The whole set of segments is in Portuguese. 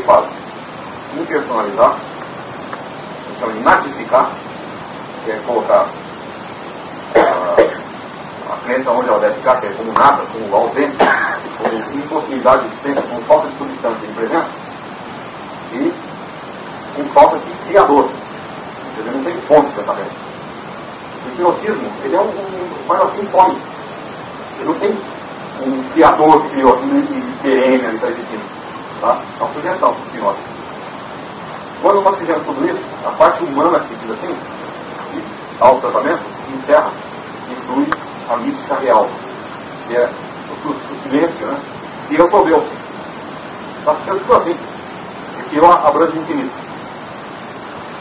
três fases: impersonalizar, então inatificar, que é colocar a crença onde ela deve ficar, que é como nada, como ausente, como impossibilidade de existência, como falta de substância em presença, e com falta de criador. Quer dizer, não tem fonte de pensamento. O hipnotismo, ele é mais assim, fome. Ele não tem um criador que criou aquilo e perene ali está existindo. Tá? É uma sugestão do hipnose. Quando nós fizemos tudo isso, a parte humana que diz assim, ao tratamento, encerra e inclui a mística real, que é o silêncio, né? E resolveu. Tá? Eu estou assim, porque eu abranjo o infinito.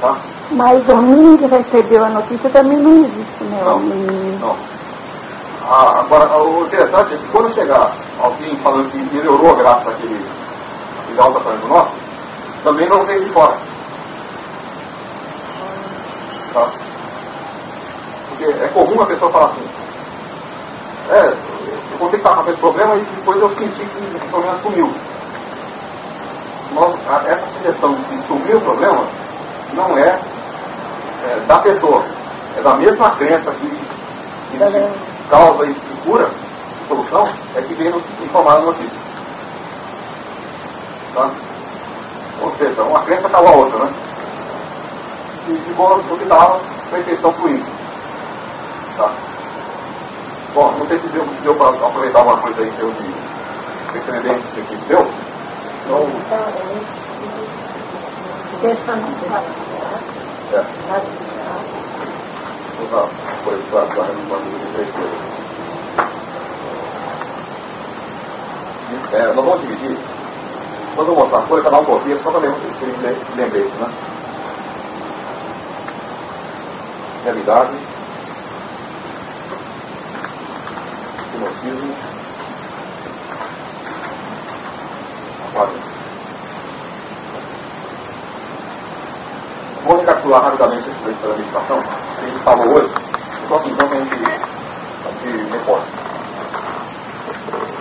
Tá? Mas o menino que recebeu a notícia também não existe, né? Não. Agora, o interessante é que quando chegar alguém falando que melhorou graças àquele alta-tratamento nosso, também não veio de fora. Tá? Porque é comum a pessoa falar assim, eu contei que estava com esse problema e depois eu senti que o problema sumiu. Essa sugestão de sumir o problema não é da pessoa, é da mesma crença que causa e cura, solução, é que vem nos informar na notícia. Tá? Ou seja, uma crença cala a outra, né? E ficou no que estava com a infecção fluindo. Tá? Bom, não sei se deu para aproveitar uma coisa aí que eu de precedente que deu. Então, deixa não vou usar coisas para resolver de três coisas. Nós vamos dividir. Quando eu mostrar a folha, cada um pouquinho, só para lembrar isso, né? Realidade, hipnotismo, aparência. Vou recapitular rapidamente esse trecho da meditação que a gente falou hoje, só que então a gente reporta.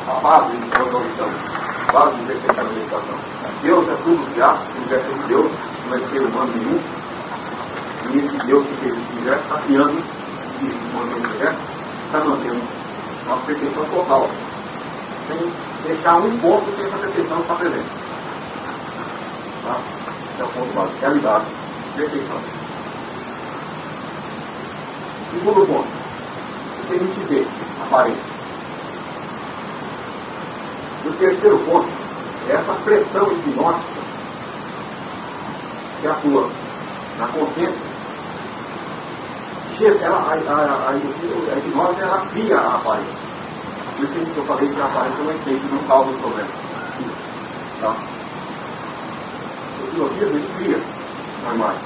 A base da audição, a base do exercício da meditação. Deus é tudo que há, o universo é de Deus, não é de ser humano nenhum. E esse Deus que fez esse universo está criando e mantendo o universo, está mantendo uma perfeição total. Sem deixar um ponto sem essa perfeição estar presente. Tá? Esse é o ponto básico. Realidade, perfeição. Segundo ponto, o que a gente vê, aparência. E o terceiro ponto é essa pressão hipnótica que atua na consciência. A hipnose, ela cria a aparência. Por isso que eu falei que a aparência é um efeito, não causa o problema. Tá? O hipnotismo, ele cria a imagem.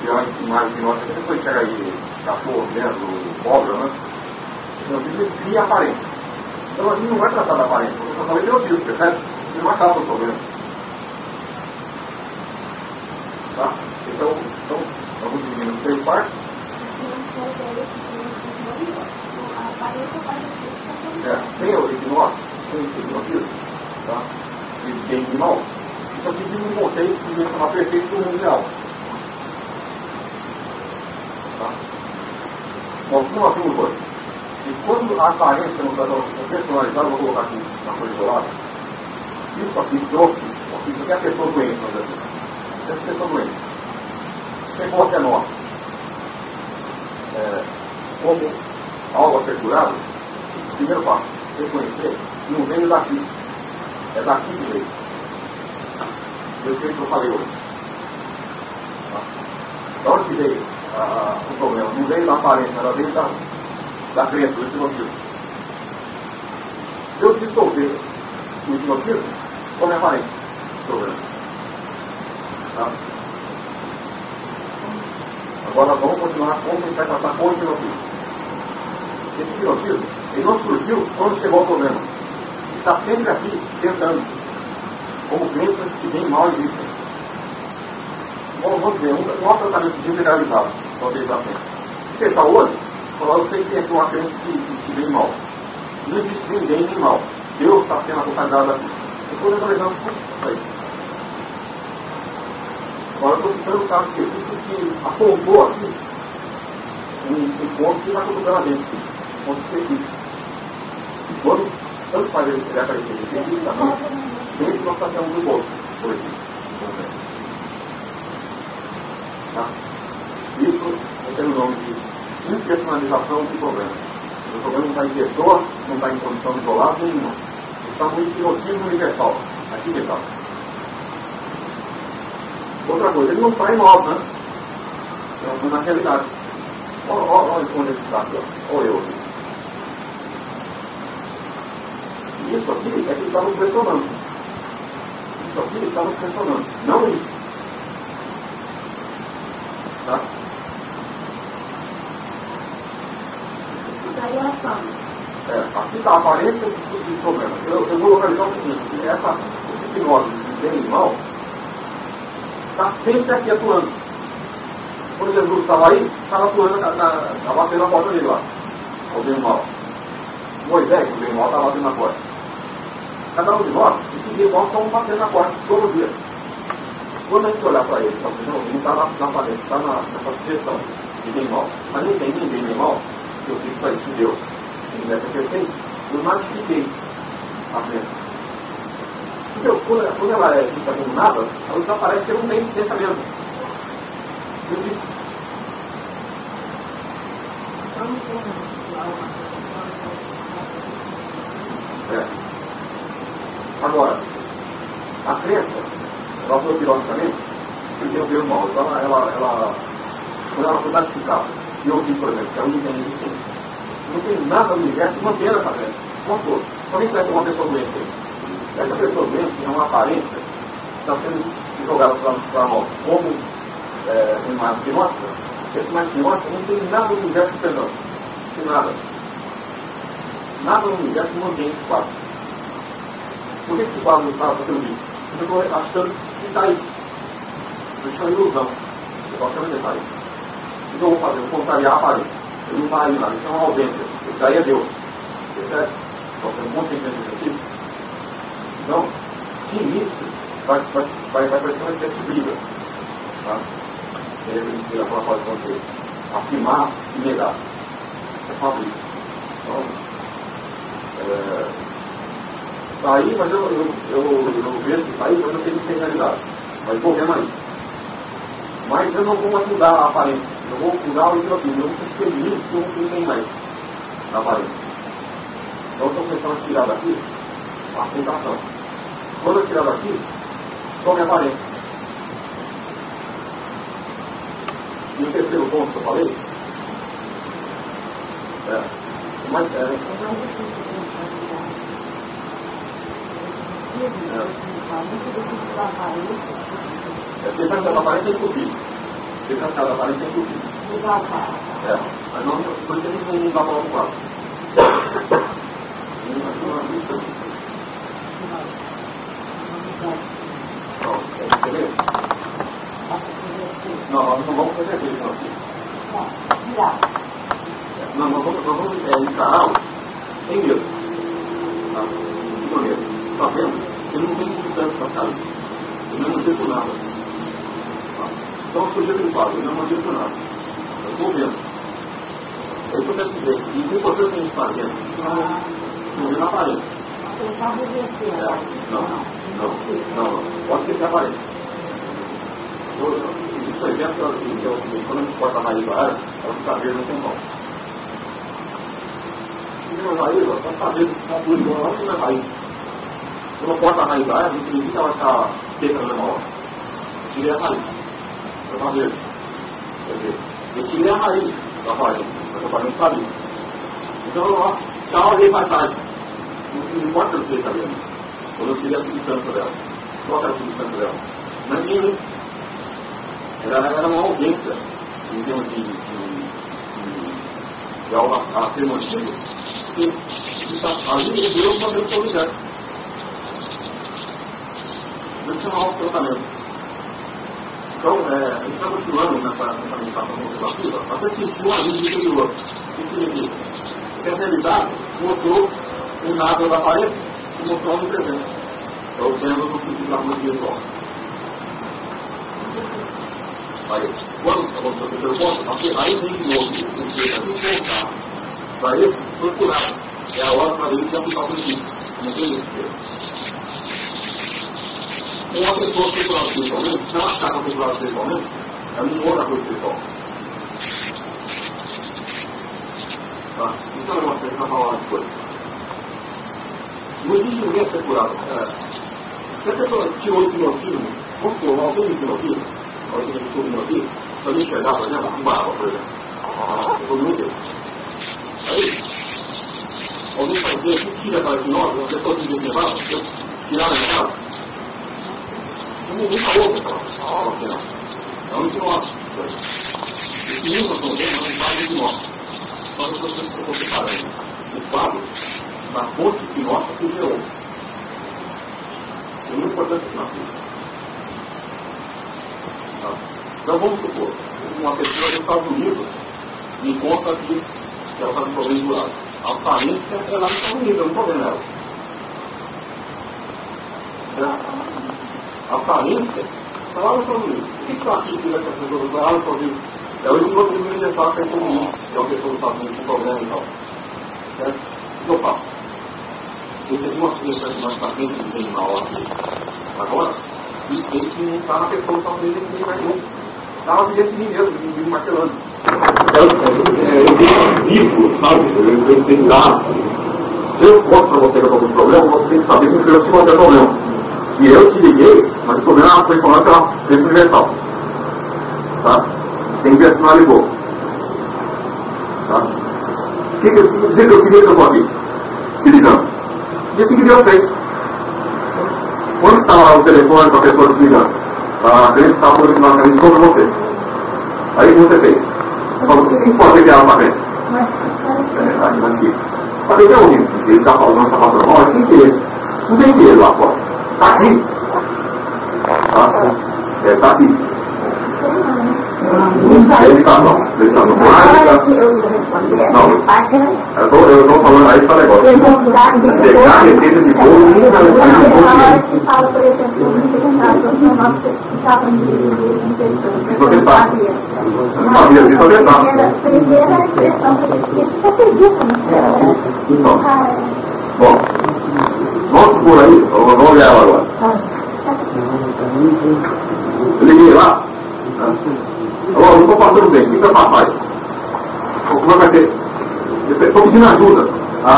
A imagem hipnótica, depois chega aí cachorro, vendo, cobra, né? O hipnotismo, ele cria a aparência. Então a gente não vai tratar da aparência, porque eu só falei de hipnotismo, percebe? Ele não acaba o problema. Tá? Então, vamos dividir em três partes. Tem o hipnose, tem o hipnotismo, tá? E bem e mal. Isso aqui diz um conceito que vem chamar perfeito do mundo real. Tá? Bom, como nós temos hoje? E quando a aparência não está personalizada, vou colocar aqui na folha isolada, isso aqui trouxe, isso aqui é a pessoa doente, vamos dizer assim. Essa pessoa doente. Quem gosta é nosso. Como algo a ser curado, o primeiro passo, reconhecer, não veio daqui. É daqui que veio. Eu sei que eu falei hoje. Da onde que veio o problema? Não veio da aparência, ela veio da crença, do hipnotismo. Se eu dissolver o hipnotismo, como é aparência o problema? Tá? Agora vamos continuar como a gente vai tratar com o hipnotismo. Esse hipnotismo, ele não surgiu quando chegou ao problema. Ele está sempre aqui, tentando. Como crenças que bem mal existem. Vamos dizer, um nosso tratamento generalizado, talvez da frente. Se fechar o olho, falar, eu sei que tem uma crença que bem mal. Não existe nem bem nem mal. Deus está sendo acompanhado aqui. Depois eu estou levando tudo isso aí. Agora eu estou citando o caso específico que apontou aqui um ponto que está colocando a gente, um ponto específico. E quando tanto faz ele aparecer especificamente, desde que nós passamos do outro, por aqui. Tá? Isso é o nome de impersonalização do problema. O problema não está em pessoa, não está em condição isolada nenhuma. Está no hipnotismo universal. Aqui que está. Outra coisa, ele não está em nós, né? É na realidade. Olha onde ele está aqui, ó. Olha eu aqui. Isso aqui é que está nos pressionando. Isso aqui está nos pressionando. Não isso. Tá? Aqui está a aparência do problema. Eu vou localizar o seguinte, essa hipnose de bem e mal está sempre aqui atuando. Quando Jesus estava aí, estava atuando, batendo na porta dele lá. O bem e mal. Moisés, o bem e mal, estava batendo na porta. Cada um de nós, esse bem e mal estão batendo na porta todo dia. Quando a gente olhar para ele, não está na aparência, está nessa sugestão de bem e mal. Mas não tem nem bem nem mal, que eu fiz para isso Deus. Nessa perfeita, eu modifiquei a crença. Então, quando ela é vista como nada, ela desaparece porque não tem pensamento. Eu disse. Agora, a crença, ela foi filosofamente, porque eu vi o mal. Então, quando ela foi modificada, e eu vi, por exemplo, que a única existência. Não tem nada no universo que mantenha essa crença. Como alguém conhece uma pessoa doente aí? Essa pessoa doente é uma aparência que está sendo jogada para a mão como uma hipnose. Essa hipnose não tem nada no universo perdão. Não tem nada. Nada no universo mantém esse quadro. Por que esse quadro está sendo visto? Porque eu estou achando que está aí. Isso é uma ilusão. Eu estou achando que está aí. O que eu vou fazer? Eu vou contrariar a aparência. Ele não está aí nada, isso é uma ausência. Isso daí é Deus. Percebe? Então tem um monte de gente aqui. Então, de início, vai parecer uma espécie de briga. Tá? Ele pode acontecer. Afirmar e negar. É só briga. Então, está aí, mas eu vejo que está aí, mas eu tenho que ter realidade. Mas vou ver mais. Mas eu não vou mudar a aparência. Eu vou mudar o hipnotismo. Eu vou ser feliz que não tem mais na aparência. Então eu estou pensando em tirar daqui a fundação. Quando eu tirar daqui, some a aparência. E o terceiro ponto que eu falei mas pensar que a aparência é impossível. Pensar que a aparência é impossível. Mas não, por isso eles não dá para o quadro. Beleza? Não, nós não vamos fazer isso aqui. Não, nós vamos encarar sem medo. Tá? Com medo. Está vendo? Ele não tem substância para sair. Ele não mantém por nada. Tá? Então, o sujeito ele fala, ele não mantém por nada. Eu estou vendo. É isso que eu quero dizer. E o que você tem que fazer? Não vê na aparência. Não. Pode ser que apareça. Isso aí, quando a gente corta a raiz da área, ela fica verde no tempão. E a raiz, ela está verde, está tudo igual, ela não é raiz. Quando corta a raiz da área, não significa que ela está seca na mesma hora. Eu tirei a raiz. Ela está verde. Quer dizer, eu tirei a raiz da aparência. Mas a aparência está ali. Então, já olhei mais tarde. Não importa o que ele está vendo. Quando eu tirei a substância dela. Qual era a substância dela? Não é minha. Era uma ausência em termos de algo a ser mantido, que ali Deus mandou o seu universo. Isso é um alto tratamento. Então, a gente está continuando nessa meditação contemplativa até sentir uma luz interior. O que significa? Porque a realidade mostrou um nada da aparência e mostrou a presente. É o pêndulo que fica muito virtual. Aí, quando você pergunta, aí vem de novo, tem que voltar. Para ele, procurar. É a hora para ele que aplicar o princípio. Não tem isso. Uma pessoa procurada espiritualmente, se ela está procurada espiritualmente, ela não ora por espiritual. Tá? Então é uma coisa para falar de coisa. Não existe ninguém ser curado. Se a pessoa tirou o hipnotismo, vamos supor, alguém de hipnotismo, alguém de hipnotismo, se alguém chegar, por exemplo, uma água, por exemplo, todo mundo tem. Aí, alguém vai dizer que tira aquela hipnose, uma pessoa que diz que vai, tirar a hipnose, ninguém falou que ela é um hipnose. E nunca são bem, mas não faz hipnose. Só que você para aí, o quadro da fonte hipnótica que gerou. É muito importante isso na vida. Então vamos supor, uma pessoa dos Estados Unidos me conta que ela está com problema de lado. A aparência é lá nos Estados Unidos, eu não estou vendo ela. A aparência está lá nos Estados Unidos. O que está aqui que essa pessoa está lá nos Estados Unidos? É o hipnotismo universal que é comum, que é uma pessoa dos Estados Unidos com problema e tal. Certo? O que eu faço? Eu tenho uma ciência que nós pacientes que tem na hora agora, e tem que montar na pessoa que talvez ele tenha mais um. Dá uma vida de mim mesmo, de mim martelando. Eu tenho livro, sabe? Eu tenho que dar. Se eu mostro para você que eu estou com problema, você tem que saber que eu te mandei o problema. E eu te liguei, mas o problema foi falando pela ciência universal. Tá? Tem que ver se não ligou. Tá? O que eu queria que eu estou aqui? Te ligando. E assim que Deus fez. Quando estava lá o telefone com a pessoa te ligando, a crente estava posicionando a crente contra você. Aí você fez. Você falou, o que pode enviar para frente? Aqui. Falei, é horrível, porque ele está falando, está passando mal, tem que ele. Não tem dinheiro lá fora. Está aqui. Está aqui. Ele está não. Ele está no ar. Não. Eu estou falando aí para negócio. Pegar a receita de bolo nunca não faz um bolo. Você sabe. Sabia disso, você sabe. Bom, vamos por aí. Vamos olhar ela agora. Eu liguei lá. Agora, eu estou passando bem. O que vai passar? Como vai ser? Estou pedindo ajuda. Tá?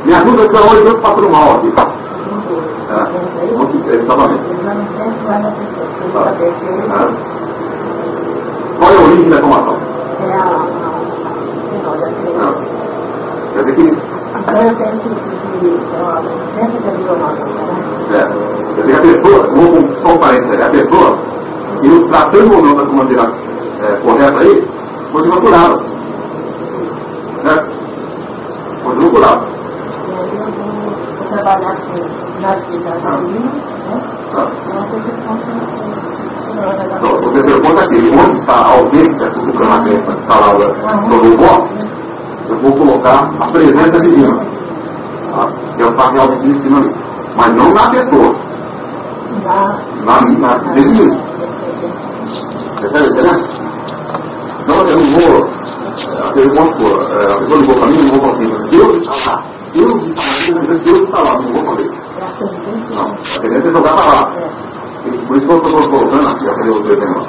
Me ajuda que eu estou passando mal aqui. Exatamente. Qual é a origem da informação? Quer dizer que... Quer dizer que a pessoa, só um parênteses, a pessoa, que nos tratando ou não da maneira correta aí, continua curada. Certo? Continua curada. Trabalhar com nas vidas da vida, Então, você pergunta aqui, onde está a ausência do cronacreta falada sobre o voto, eu vou colocar a presença divina. Tá? Eu faço realmente isso, mas não na pessoa. Nesse mesmo. Você está entendendo? Não, eu não vou. A pessoa ligou para mim, não vou conseguir. Deus está lá, Deus está lá, não vou fazer. Não, a tendência é jogar para lá. Por isso que eu estou colocando aqui, aquele outro desenho lá.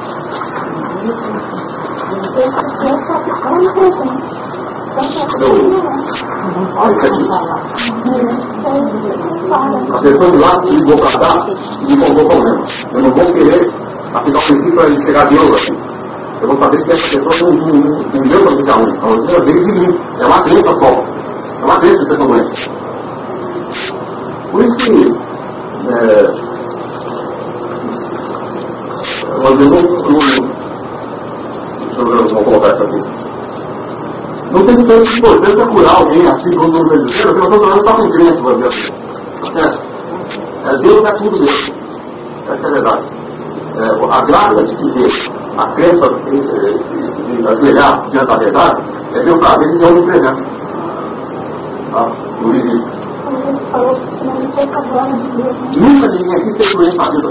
Olha isso aqui. A pessoa de lá ligou para cá e me colocou problema. Eu não vou querer aplicar um princípio para ele chegar de novo aqui. Eu vou saber que essa pessoa não deu para ficar um. Ela veio de mim. É uma crença só. É uma crença que pessoa doente. Por isso que eu vou colocar isso aqui. Não tem tanta importância curar alguém assim, quando não vai dizer, porque nós estamos falando com crença, vai dizer assim. Deus é tudo Deus. Essa é a verdade. A graça de dizer, a crença de ajoelhar diante da verdade, é ter o prazer de Deus no presente. Tá? No limite. falou que não tem agora de Deus. Nunca ninguém aqui teve doença na vida.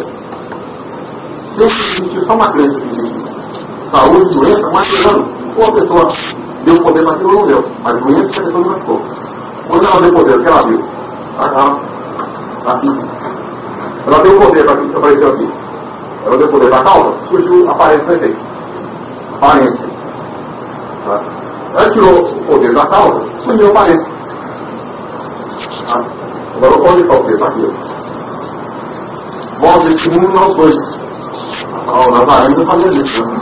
Sempre existiu só uma crença que existe. Saúde, doença, machucando. Ou a pessoa deu poder para aquilo ou não deu. Mas doença que a pessoa não machucou. Quando ela deu poder, o que ela viu? Aqui. Ela deu poder para aquilo que apareceu aqui. Ela deu poder para a causa, surgiu a aparência do efeito. Aparência. Tá? Ela tirou o poder da causa, surgiu a aparência. Tá? Agora, onde está o poder? Está aqui. Voz desse mundo não foi. O Nazareno não fazia isso. Né?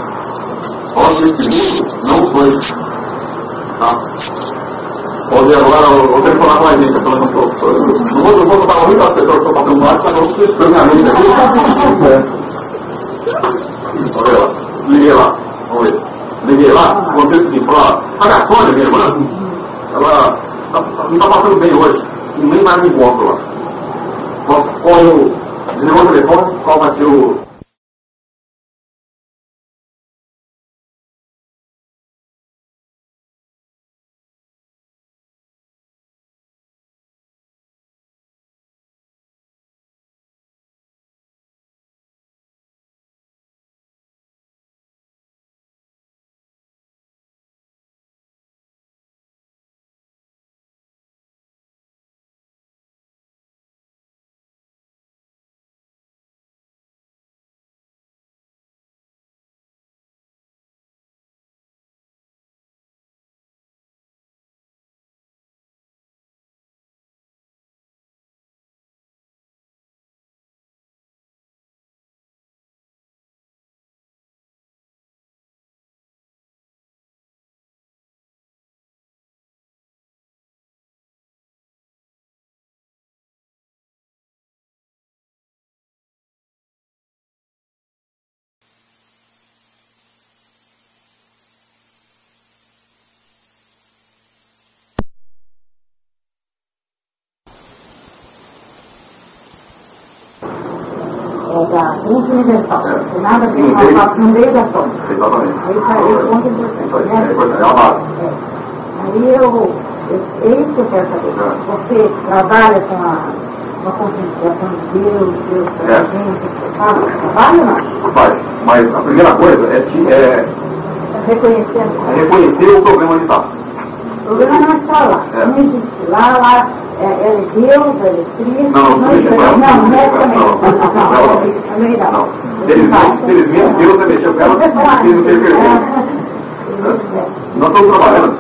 Voz desse mundo não foi. Tá? Onde agora, eu vou ter que falar mais isso. Não vou contar muitas pessoas que estão fazendo mais, mas eu vou explicar minha mente aqui. Olha lá, liguei lá, vamos ver. Liguei lá, contei o seguinte, falou, a Sônia, minha irmã, ela não está passando bem hoje, nem mais me encontro lá. Qual é o. Desligou o telefone, qual vai ser o. É da crença universal. Tem nada a ver com a no meio da forma. Exatamente. Aí o ponto importante. É a base. Aí é isso que eu quero saber. Você trabalha com a concentração de Deus para a gente, trabalha ou não? Faz. Mas a primeira coisa é reconhecer o problema onde está. O problema não está lá. Não existe lá. Ela é Deus, ela é Cristo. Não é também. Não. Felizmente, Deus vai mexer com ela e não tem pergunta. Nós estamos trabalhando.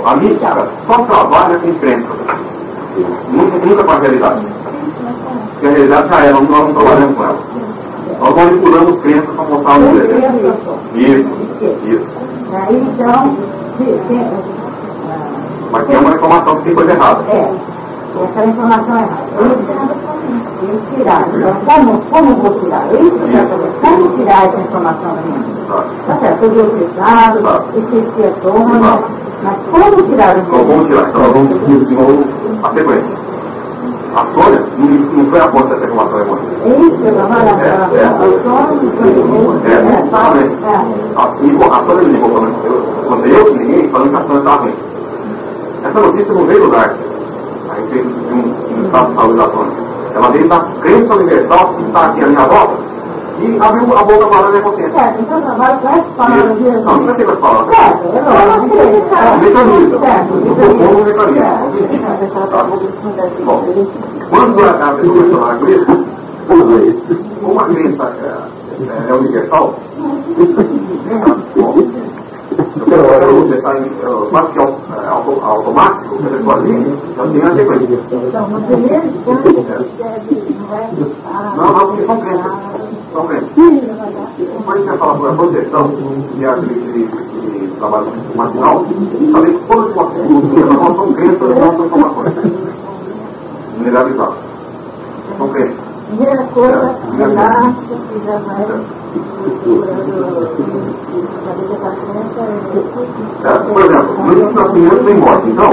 A mística só trabalha com crença. Nunca com a realidade. Porque a realidade já é, nós não trabalhamos com ela. Nós manipulamos crenças para mostrar o desejo. Isso. Aí então, mas tem uma informação que tem coisa errada. Essa informação é errada. Eles tiraram. Então, como vou tirar? É isso que eu quero saber. Como tirar essa informação da minha vida? Tá certo, eu dei o pesado, esqueci a toma, mas como tirar isso? Vamos tirar. Então, vamos de novo a sequência. A Sônia não foi a fonte dessa informação errada. Isso, eu trabalho a Sônia me ligou quando eu liguei falando que a Sônia estava ruim. Essa notícia não veio do DART, a respeito de um estado de saúde da Sônia. Ela veio da crença universal que está aqui à minha volta e abriu a boca para a minha consciência. Então eu trabalho com essa palavra de Jesus. Não tem que falar. Bom, quando a pessoa começou a falar com isso, como a crença é universal, você está em quase que automático, você pode vir, já tem a sequência. Não, porque são crenças. São crenças. Quando a gente vai falar sobre a projeção, que é aquele trabalho matinal, saber que todas as coisas não são crenças, não são informações. Mineralizadas. São crenças. Primeira coisa, relaxa, que já vai. Por exemplo, no início do nascimento tem morte. Então,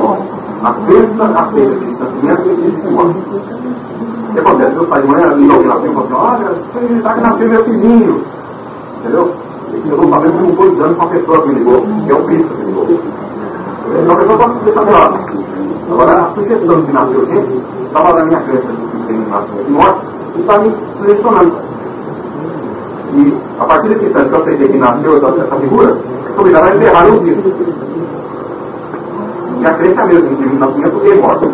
a crença aceita que o nascimento existe morte. O que acontece? Meu pai de manhã liga alguém nasceu e falou assim: olha, está que nasceu meu filhinho. Entendeu? Eu estou sabendo que não foi dando com a pessoa que me ligou, que é o Cristo que me ligou. Então a pessoa pode ser tabelada. Agora, a sugestão de nasceu gente estava na minha crença de tem nascimento e morte, e está me selecionando. E a partir desse instante que eu aceitei que nasceu essa figura, eu sou obrigado a enterrar o vivo. E a crença mesmo, de nascimento e morte.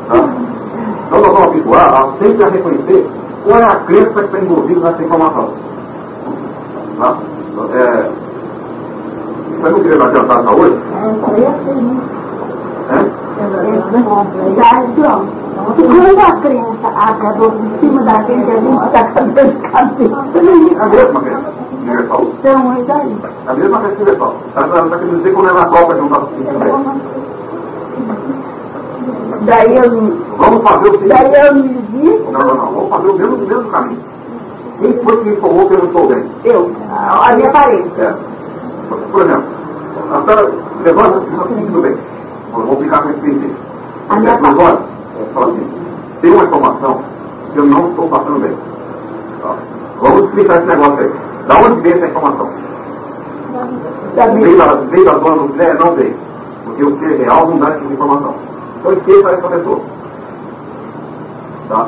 Tá? Então nós vamos habituar a sempre a reconhecer qual é a crença que está envolvida nessa informação. Tá? Mas não queria adiantar essa hoje? Segundo a crença, a dor em cima da gente, a gente está com dor de cabeça. A mesma crença universal. Então, é daí. A mesma crença universal. Está querendo dizer que quando é na Copa, não está sentindo bem. Daí eu vamos fazer o seguinte. Daí eu me disse. Não. Vamos fazer o mesmo caminho. Quem foi que me informou que eu não estou bem? Eu. A minha parede. Por exemplo, a senhora levanta e está sentindo bem. Vou ficar com esse princípio. A minha parede. Fala assim, tem uma informação que eu não estou passando bem. Tá? Vamos explicar esse negócio aí. Da onde vem essa informação? Veio da dona do Zé? Não veio. Porque o ser real não dá essa informação. Então esqueça essa pessoa. Tá?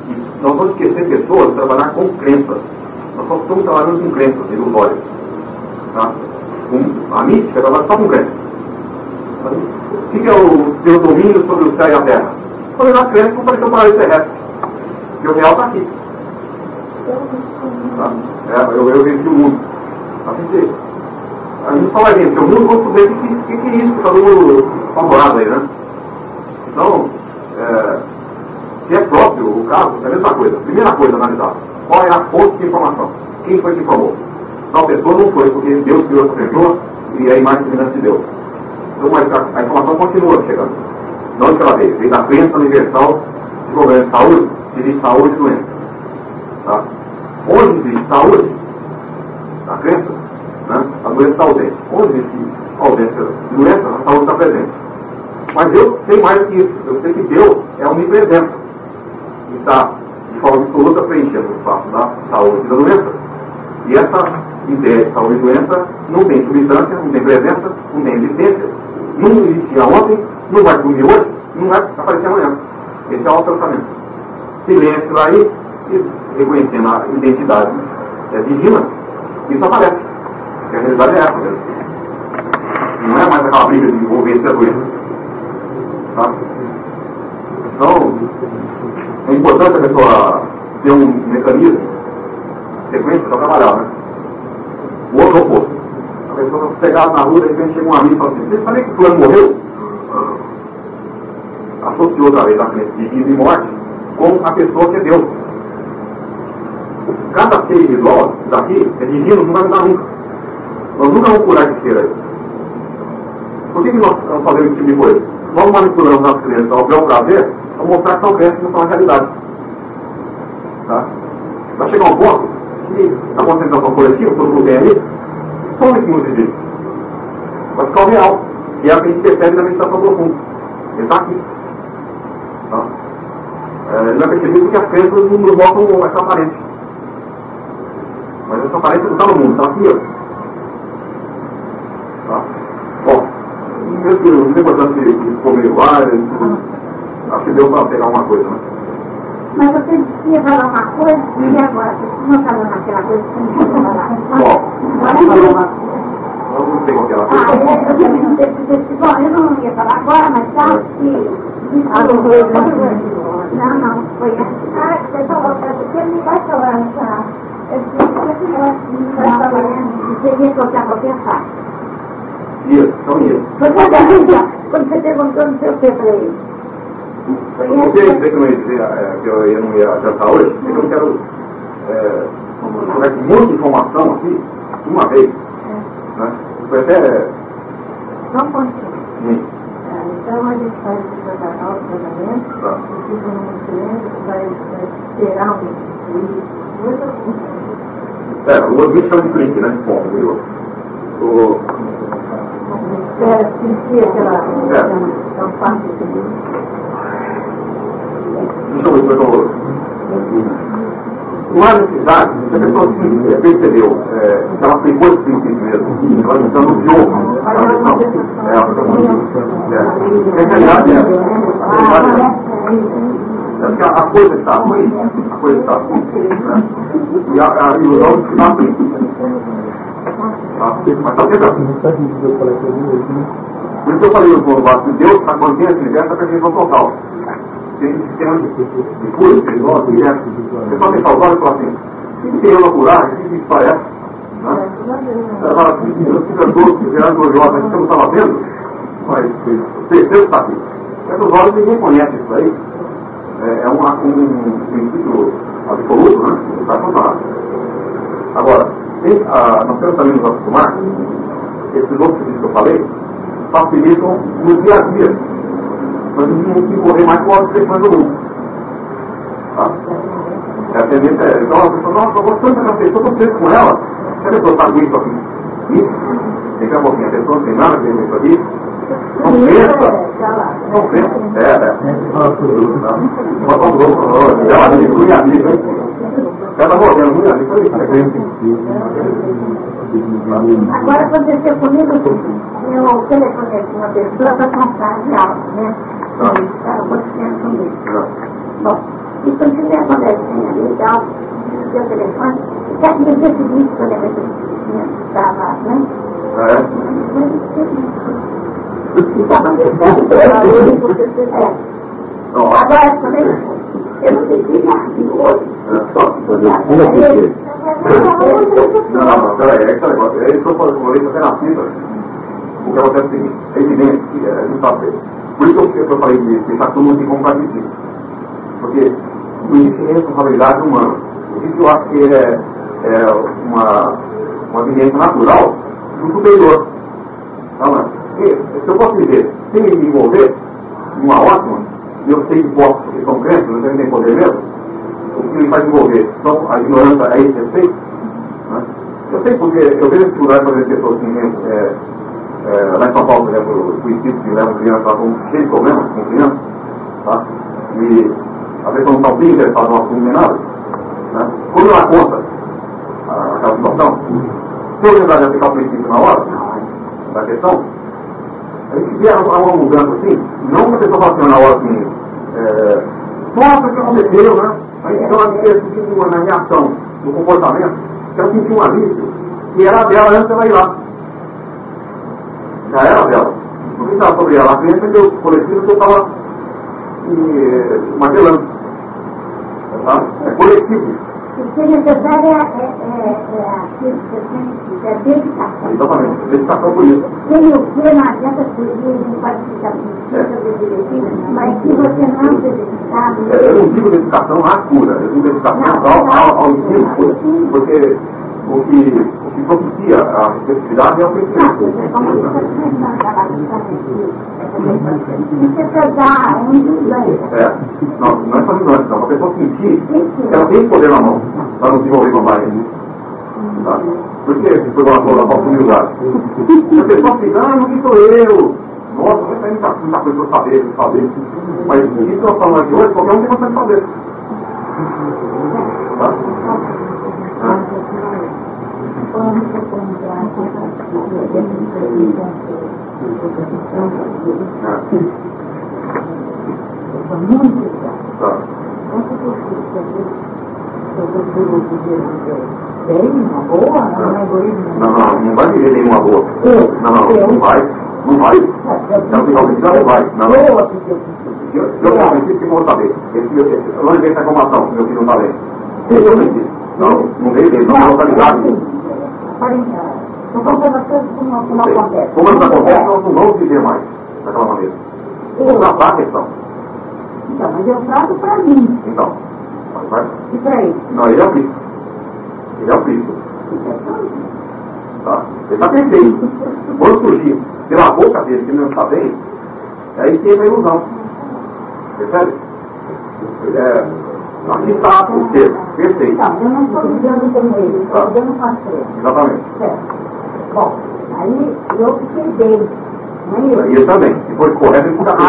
E nós vamos esquecer pessoas, trabalhar com crenças. Nós só estamos trabalhando com crenças ilusórias. Tá? A mística trabalha só com crenças. O que é o seu domínio sobre o céu e a terra? Falei na crença que apareceu para o terrestre. E o real está aqui. Tá? Eu venci o mundo. A gente fala gente, o mundo gosta de ver o que é isso, que está todo mundo favorável aí, né? Então, se é próprio o caso, é a mesma coisa. Primeira coisa, analisar. Qual é a fonte de informação? Quem foi que informou? Tal pessoa não foi, porque Deus criou essa pessoa e é a imagem semelhante de Deus. Então, mas a informação continua chegando. De onde ela veio? Veio da crença universal de governo de saúde, existe saúde e doença. Tá? Onde existe saúde, a crença, né? A doença está ausente. Onde existe ausência de doença, a saúde está presente. Mas eu sei mais que isso. Eu sei que Deus é onipresente. E está, de forma absoluta, preenchendo o espaço da saúde e da doença. E essa ideia de saúde e doença não tem substância, não tem presença, não tem existência. Não existia ontem, não vai dormir hoje, não vai aparecer amanhã. Esse é o pensamento. Silêncio aí, e reconhecendo a identidade divina, isso aparece. Porque a realidade é essa mesmo. Não é mais aquela briga de vou vencer a doença. Tá? Então, é importante a pessoa ter um mecanismo, sequência para trabalhar, né? O outro oposto. A pessoa pegava na rua, de repente chega um amigo e fala assim, você sabia que o fulano morreu? Associou outra vez a crença de vida e morte com a pessoa que é Deus. Cada ser individual daqui é divino, não vai mudar nunca. Nós nunca vamos curar esse ser aí. Por que nós fazemos esse tipo de coisa? Nós manipulamos as crenças ao bel prazer para mostrar que são crenças que não são a realidade. Tá? Vai chegar um ponto que a concentração coletiva, todo mundo tem ali, some esse mundo de vai ficar o real, que é a que a gente percebe na meditação profunda. Ele está aqui. Tá? Ele vai perceber porque as crenças nos mostram essa aparência. Mas essa aparência não está no mundo, está aqui, ó. Tá? Bom, não tem importância de comer várias, acho que deu para pegar uma coisa, né? Mas você ia falar uma coisa, e agora? Você não falou naquela coisa que você não ia falar? Bom, eu não sei qual que é ela. Eu também não sei se bom, eu não ia falar agora, mas sabe que... não, foi você falou para você, não vai falar essa... Você ia colocar para pensar. Então ia. Quando você perguntou, não sei o que para ele. Eu queria dizer que eu não ia dizer que eu não ia adiantar hoje, porque eu não quero colocar um monte de informação aqui, de uma vez. Né? Foi até... Vamos continuar. Então a gente vai trabalhar o tratamento, o que no silêncio vai esperar o outro vídeo chama de clique, né? Bom, sentir aquela parte assim. Deixa eu ver se eu estou... Não há necessidade, se a pessoa percebeu que ela tem coisas de si mesmo, ela está no jogo, ela está no jogo. A realidade é Porque a coisa está ruim, né? E a ilusão está ruim. Mas está sempre assim. Por isso que eu falei no povo que Deus está consciente de liberta a perfeição total. Tem um sistema de cura, espiritual, de liberta. Você só tem saudade e fala assim, o que tem eu a curar? O que isso parece? Ela fala assim, eu fico doce, gerando orgulhosa, mas você não estava vendo? Mas o terceiro está aqui. Mas os olhos ninguém conhece isso aí. É um princípio absoluto, né? Que está funcionando. Agora, nós temos também nos acostumar, esses outros serviços que eu falei, facilitam no dia a dia. Nós não temos que correr mais com as questões do mundo. Tá? A tendência é, então a pessoa, nossa, eu vou tanto dessa pessoa, eu estou preso com ela. Se a pessoa está com isso aqui, tem um pouquinho, a pessoa não tem nada a ver com isso aqui, não pensa. Não pensa. Ela me inclui a vida. Ela morrendo muito ali, foi isso. Agora aconteceu comigo, eu telefonei com uma pessoa para passar de aula, né? Estava acontecendo comigo. Bom, e continuei a conversinha ali e tal, no seu telefone, já no dia seguinte, quando eu estava, né? Agora também, eu não sei se não, peraí, é aquele negócio. É isso que eu falei até na fita. O que acontece é o seguinte, é evidente que a gente está feio. Por isso que eu falei de deixar todo mundo como participar. Porque não existe responsabilidade humana. Isso eu acho que é uma tendência natural do superior. Tá, se eu posso dizer, sem me envolver numa ótima, eu sei que posso, porque são crentes, não tem nem poder mesmo, o que me faz envolver são a ignorância a esse respeito. Né? Eu sei porque eu vejo dificuldade para ver pessoas que lá em São Paulo, por exemplo, o espírito que leva criança lá com cheio de problemas com criança, tá? E a pessoa não está bem interessada no assunto nem nada. Né? Quando ela conta aquela situação, se eu lembrar de aplicar o princípio na hora da questão, a gente vê uma mudança assim, não uma pessoa fala assim na hora assim, nossa, o que aconteceu, né? Aí então ela sentiu na reação do comportamento, que ela sentiu um alívio, que era dela antes dela ir lá. Já era dela. Não precisava sobre ela, a criança deu o coletivo que eu estava magelando. Tá? É coletivo. O que é necessário é dedicação. Exatamente, dedicação por isso. Tem o que não adianta fugir, não pode ficar direitinho, mas se você não se dedicar... Eu não digo dedicação à cura, eu digo dedicação ao ensino, porque o que propicia a receptividade é o crescimento. Você pegar um inglês. Não é só ignorante, não. A pessoa sentir que ela tem poder na mão para não desenvolver com mais. Tá? Por que se foi uma coisa da falsa humildade? A pessoa fica, não sou eu. Nossa, vai sair muita coisa para saber. Mas isso que nós falamos aqui hoje, qualquer um tem vontade de fazer. Tá? Não vai viver nenhuma boa. Não vai. Não vai. Não vai. Não. Eu realmente que vou saber. Onde vem essa informação que meu filho não está bem? Eu não veio dele, não é localizado. Não acontece como acontece. Como não acontece, nós não vamos viver mais daquela maneira. Vamos tratar a questão. Então, mas eu trato para mim. Então, vai. E para ele? Não, ele é o Cristo. Ele é o Cristo. Tá? Ele está perfeito. Quando surgir pela boca dele que ele não está bem, aí tem a ilusão. Percebe? Aqui está o ser perfeito. Então, eu não estou dizendo perfeito, estou dizendo parceiro. Exatamente. Certo. Bom, aí eu fiquei bem. Não é isso? E eu também. Se for correto, ele fica bem.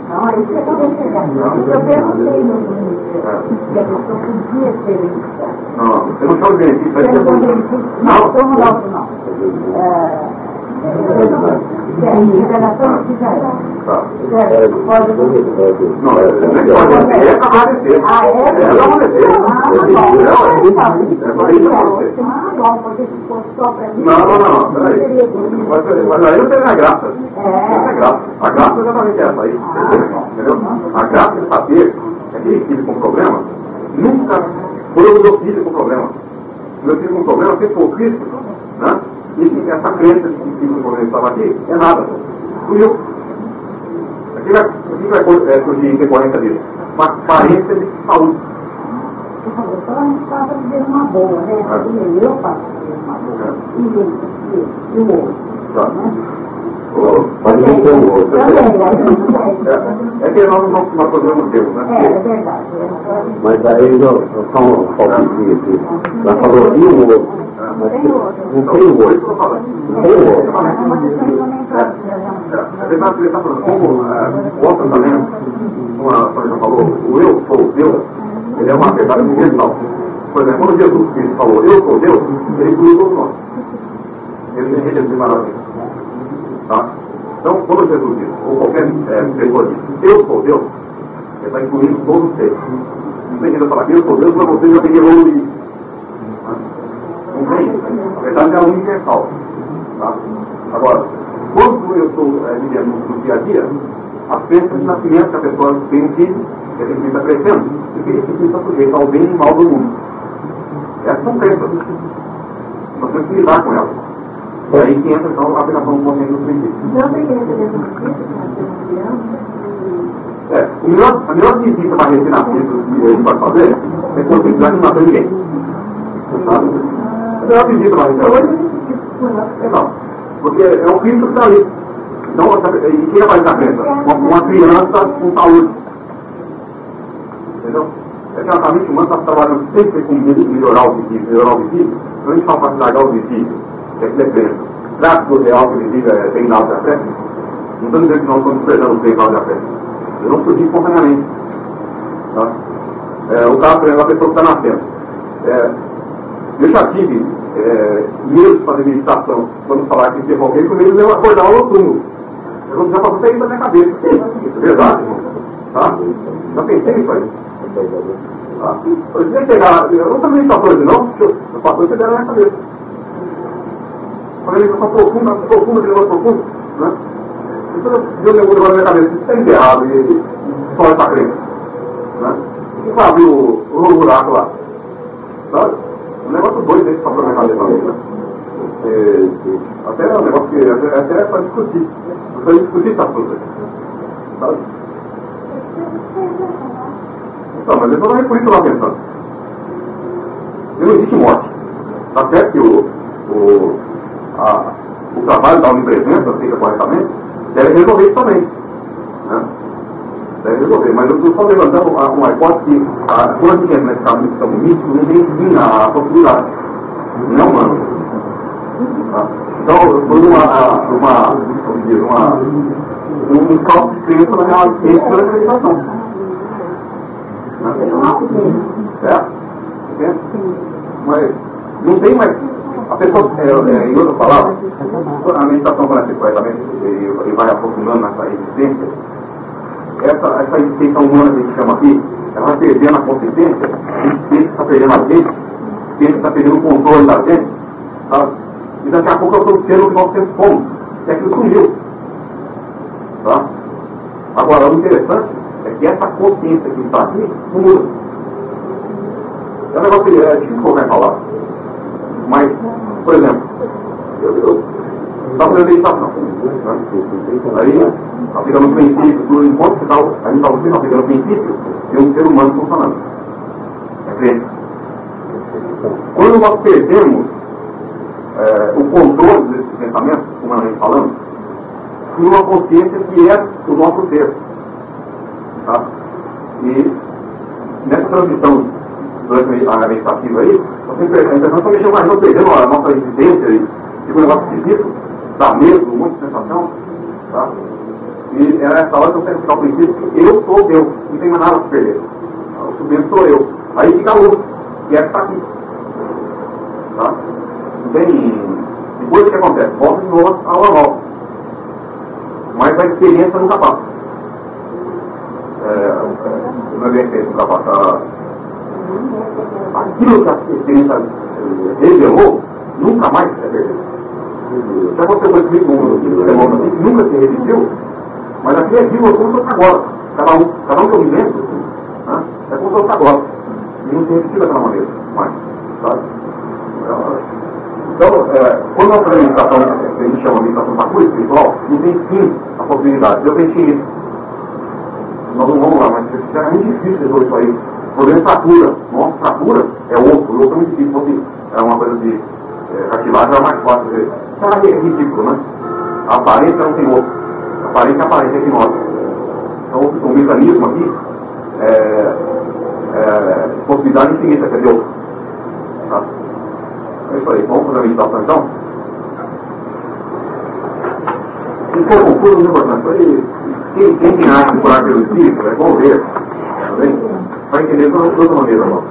Não, aí você acabou de chegar. Eu perguntei no início se a pessoa podia ser beneficiada. Não, você não chama de benefício, vai ser benefício. Não, então não. Revelação de Israel. Tá. Não, não é para acontecer. É para acontecer. Não, peraí. Mas aí não tem a graça. Não tem graça. A graça é exatamente essa aí. Entendeu? A graça de saber que aquele filho com problema nunca foi o meu filho com problema. Meu filho com problema sempre foi Cristo, né? E essa crença de que o filho com problema estava aqui é nada. Fui eu. O que vai surgir em decorrência dele? Uma carência de saúde. Então a gente estava vivendo uma boa, né? Eu passo vivendo uma boa. E o outro. Tá. Mas não tem o outro. É que nós podemos ter, né? É verdade. Mas aí só um palpitinho aqui. Ela falou, e o outro? Não tem outro. Não tem o outro. Não tem o outro. É verdade que ele está falando, como o outro também, como a professora falou, o eu sou Deus, ele é uma verdade universal. Por exemplo, quando Jesus Cristo falou, eu sou Deus, ele incluiu todos nós. Ele tem rede de maravilha. Tá? Então, quando Jesus diz, ou qualquer pessoa diz, eu sou Deus, ele está incluindo todos os seres. Não tem que falar que eu sou Deus, mas você já tem que evoluir. Não tem. A verdade é universal. Tá? Agora, quando eu estou vivendo no dia a dia, as crenças de nascimento que a pessoa tem um filho, que esse filho está crescendo, e que esse filho está sujeito ao bem e mal do mundo. Essas são crenças. Nós temos que lidar com elas. E aí que entra então a aplicação do consciente dos princípios. Não tem crença dentro do Cristo, que nós temos A melhor visita para recém-nascido que a gente pode fazer é conscientizar que não matou ninguém. Sabe? A melhor visita para recém-nascido. Não. Porque é o Cristo que está ali. Então, e quem vai dar crença? Uma criança com saúde. Entendeu? É que a mente humana está trabalhando sempre com melhorar o visível. Então a gente fala para largar o visível, que é crença. Será que o real que visível tem nada de afeto? Não estou dizendo que nós estamos perdendo o tem nada de afeto. Eu não surgi espontaneamente. Tá? O caso, por exemplo, a pessoa que está nascendo. Eu já tive medo de fazer meditação quando falar que tem alguém com medo de eu acordar o túmulo. Eu já passou isso na minha cabeça. É verdade, irmão. Tá? Já pensei nisso aí. Tá? Eu tinha que pegar. Eu não sabia meditação hoje, não, porque eu passou isso na minha cabeça. Quando ele está profundo, aquele negócio profundo, né? Então eu dei um negócio na minha cabeça, isso está enterrado e só essa crença. Né? E vai abrir o buraco lá. Sabe? Um negócio doido desse passou na minha cabeça. Até é um negócio que até é para discutir. Para discutir essas coisas. Sabe? Então, mas eu estou por isso lá pensando. Não existe morte. Tá certo que o trabalho da onipresença, feita corretamente, deve resolver isso também. Né? Deve resolver. Mas eu estou só levantando uma hipótese que quando a gente entra nesse caso tão místico, não tem fim a possibilidade. Não é humano. Tá? Então, eu estou um salto de crença na minha ciência da acreditação. Certo? Entende? Mas não tem mais. A pessoa, em outras palavras, a meditação para corretamente e vai aprofundando nessa existência, essa existência humana que a gente chama aqui, ela vai perdendo a consciência, a gente está perdendo a gente, a gente está perdendo o controle da gente, tá? E daqui a pouco eu estou sendo o que nós sempre fomos, e aquilo sumiu. Tá? Agora, o interessante é que essa consciência que está aqui não muda. É um negócio que é difícil colocar em palavras. Mas, por exemplo, eu estava fazendo meditação. Né? Aí, aplicando o princípio do encontro que a gente estava aplicando o princípio de um ser humano funcionando. É crença. Quando nós perdemos o controle desses pensamentos, humanamente falando, por uma consciência que é o nosso ser. Tá? E nessa transição durante a meditativa aí, a impressão que a gente perdendo a nossa existência e um negócio esquisito, dá medo, um monte de sensação. Tá? E é nessa hora que eu tenho que ficar o princípio que eu sou Deus, não tem mais nada para perder. O sujeito sou eu. Aí fica a luz, que é que está aqui. Tá? Não tem. Depois o que acontece? Volta de novo ao normal. Mas Mas a experiência nunca passa. Não é bem feito, nunca passa. Aquilo que a experiência revelou, nunca mais se perdeu. Já aconteceu comigo que nunca se repetiu, mas aqui é vivo como se fosse agora. Cada um que eu me lembro, né? É como se fosse agora. E não se repetiu daquela maneira mais, sabe? Então, quando nós fazemos a meditação, que a gente chama de meditação da cura espiritual, não tem fim a possibilidade. Eu pensei nisso. Nós não vamos lá, mas é muito difícil resolver isso aí. O problema é fratura. Nossa, fratura é osso. O osso é muito difícil. Porque é uma coisa de cartilagem, é mais fácil de ver. Então é ridículo, né? A aparência não tem osso. A aparência é aparência que nós. Então o mecanismo aqui possibilidade infinita, quer dizer, tá? É isso aí. Vamos fazer a meditação então? Se for confuso, não é importante. Quem tem arte de curar pelo espírito, é bom ver. Tá bem? Vai entender de outra maneira, não.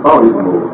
Fala isso de novo.